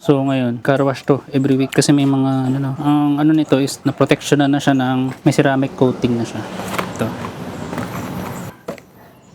So ngayon, car wash to every week kasi may mga ang ano nito is na protection na siya ng may ceramic coating na siya. Ito.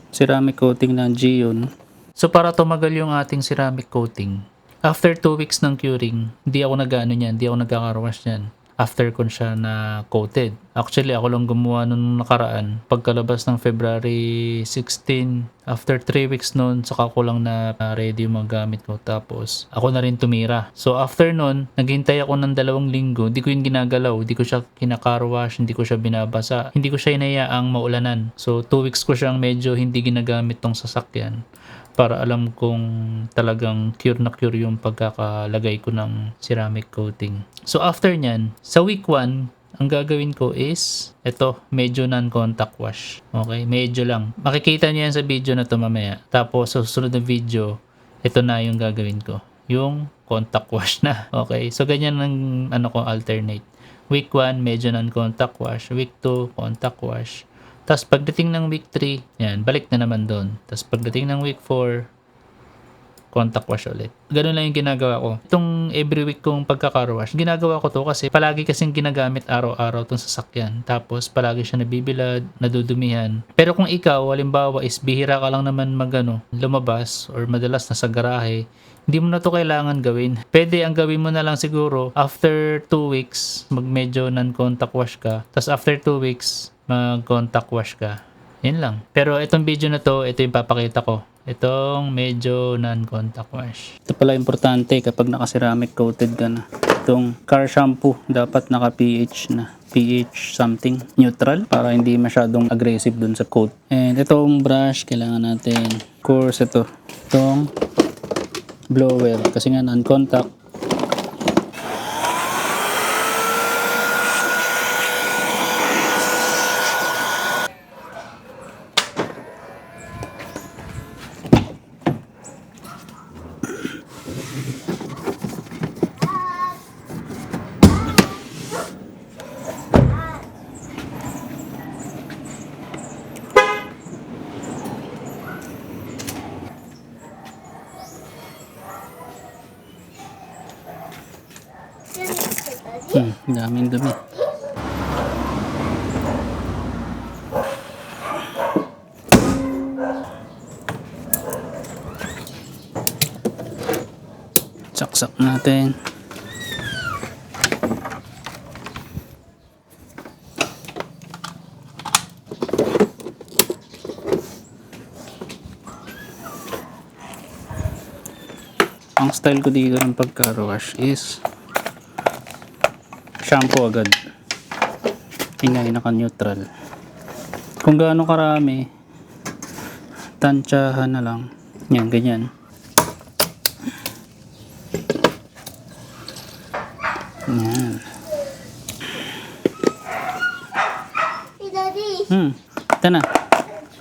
Ceramic coating ng Geon. So para tumagal yung ating ceramic coating, after 2 weeks ng curing, hindi ako nagka-car wash niyan. After ko siya na coated. Actually, ako lang gumawa nung nakaraan. Pagkalabas ng February 16, after 3 weeks noon, saka ko lang na ready yung mga gamit ko. Tapos, ako na rin tumira. So, after noon, naghintay ako ng 2 linggo. Hindi ko yung ginagalaw. Hindi ko siya kina-car wash. Hindi ko siya binabasa. Hindi ko siya inayaang maulanan. So, 2 weeks ko siyang medyo hindi ginagamit tong sasakyan para alam kung talagang cure na cure yung pagkakalagay ko ng ceramic coating. So after nyan, sa week 1, ang gagawin ko is ito, medyo non-contact wash. Okay, medyo lang. Makikita niyo yan sa video na to mamaya. Tapos sa susunod na video, ito na yung gagawin ko. Yung contact wash na. Okay, so ganyan ang ko alternate. Week 1, medyo non-contact wash. Week 2, contact wash. Tapos pagdating ng week 3, yan, balik na naman doon. Tapos pagdating ng week 4, contact wash ulit. Ganun lang yung ginagawa ko. Itong every week kong pagka-car wash, ginagawa ko to kasi palagi kasing ginagamit araw-araw tong sasakyan. Tapos palagi siya nabibilad, nadudumihan. Pero kung ikaw, halimbawa is bihira ka lang naman lumabas or madalas nasa garahe, hindi mo na to kailangan gawin. Pwede ang gawin mo na lang siguro after 2 weeks, medyo non-contact wash ka. Tapos after 2 weeks, mag-contact wash ka. Yan lang. Pero itong video na to, ito yung papakita ko. Itong medyo non-contact wash. Ito pala importante kapag naka-ceramic coated ka na. Itong car shampoo, dapat naka-pH na. pH something neutral para hindi masyadong aggressive dun sa coat. And itong brush, kailangan natin. Of course, itong blower. Kasi nga non-contact. Daming dumi. Saksak natin. Ang style ko dito ng pagka-car wash is shampoo agad. Ingay naka-neutral. Kung gaano karami, tansyahan na lang. Yan, ganyan. Yan. Hey, Daddy. Ito na.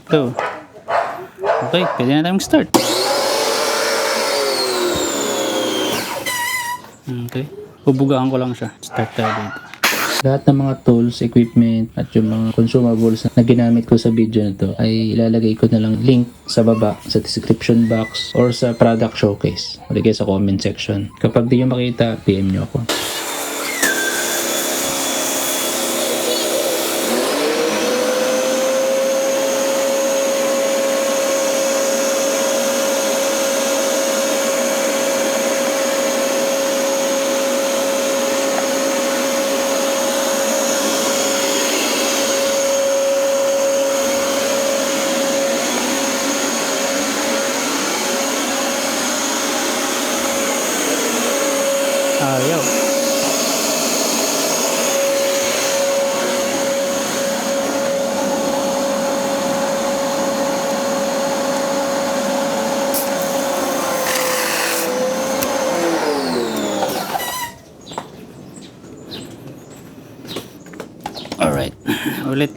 Go. Okay, pwede na tayong start. Okay. Bubugahan ko lang siya. Start tayo dito. Lahat ng mga tools, equipment, at yung mga consumables na ginamit ko sa video na to ay ilalagay ko na lang link sa baba, sa description box, or sa product showcase. O kaya sa comment section. Kapag di nyo makita, PM nyo ako. Ayaw. Alright. Ulit.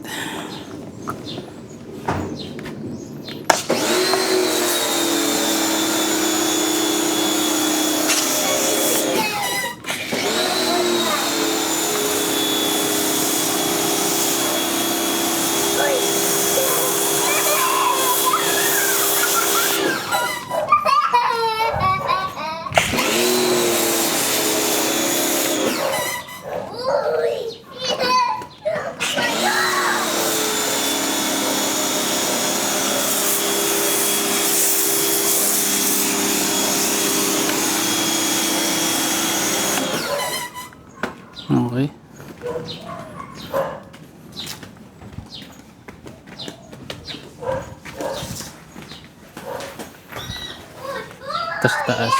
Okay. Tas taas.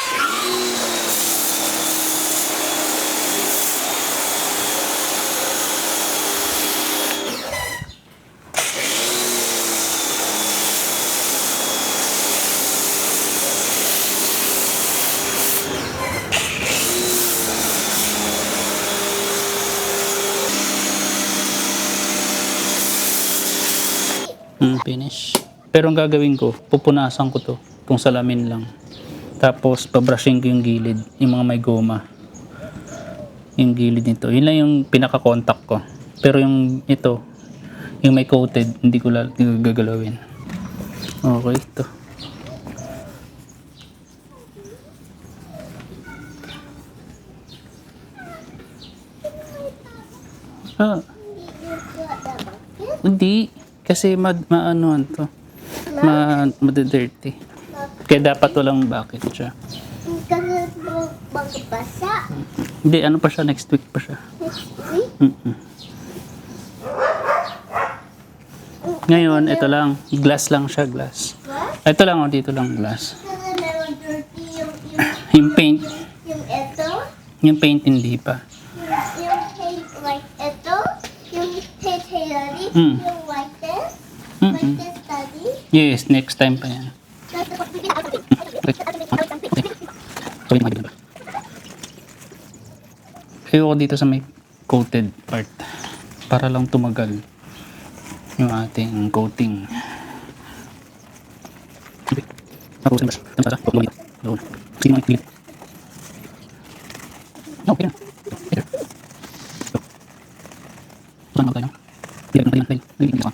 Finish. Pero ang gagawin ko, pupunasan ko to. Kung salamin lang. Tapos, pabrushing ko yung gilid. Yung mga may goma. Yung gilid nito. Yun lang yung pinaka-contact ko. Pero yung ito, yung may coated, hindi ko gagalawin. Okay, ito. Ah, hindi. Kasi maanoan to. Mad-dirty. Kaya dapat walang bucket siya. Kasi magbasa. Hindi, ano pa siya? Next week pa siya. Next week. Ngayon, ito lang. Glass lang siya, glass. What? Ito lang, dito lang, glass. Kasi meron dirty Yung paint, yung ito. yung paint hindi pa. Yung paint like ito. Yung paint hey daddy. Mm. Yung like this. Mm-mm. Like this daddy. Yes, next time pa yan. Sorry, mag ba? Ayoko dito sa may coated part. Para lang tumagal yung ating coating. Tapos yung brush. Tapos sa pagmamit. Doon. Sige mga ipilit. Okay na. Ito. Saan mga tayo? Hindi natin natin. Hindi ko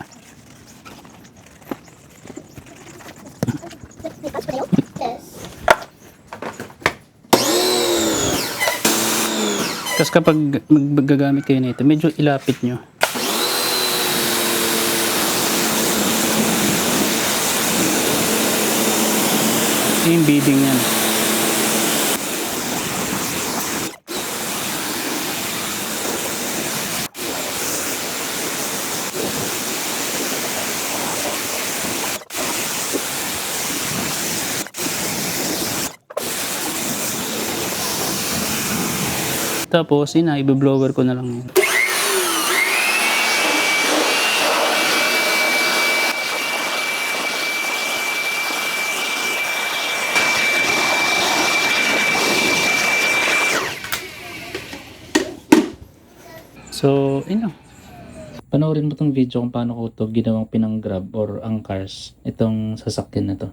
Yes. Tapos kapag magagamit kayo nito, medyo ilapit nyo. Yung beading yan. Tapos, yun na, i-blower ko na lang yun. So, yun lang. Panoorin mo tong video kung paano ko to ginawang pinang-grab or angkars itong sasakyan na to.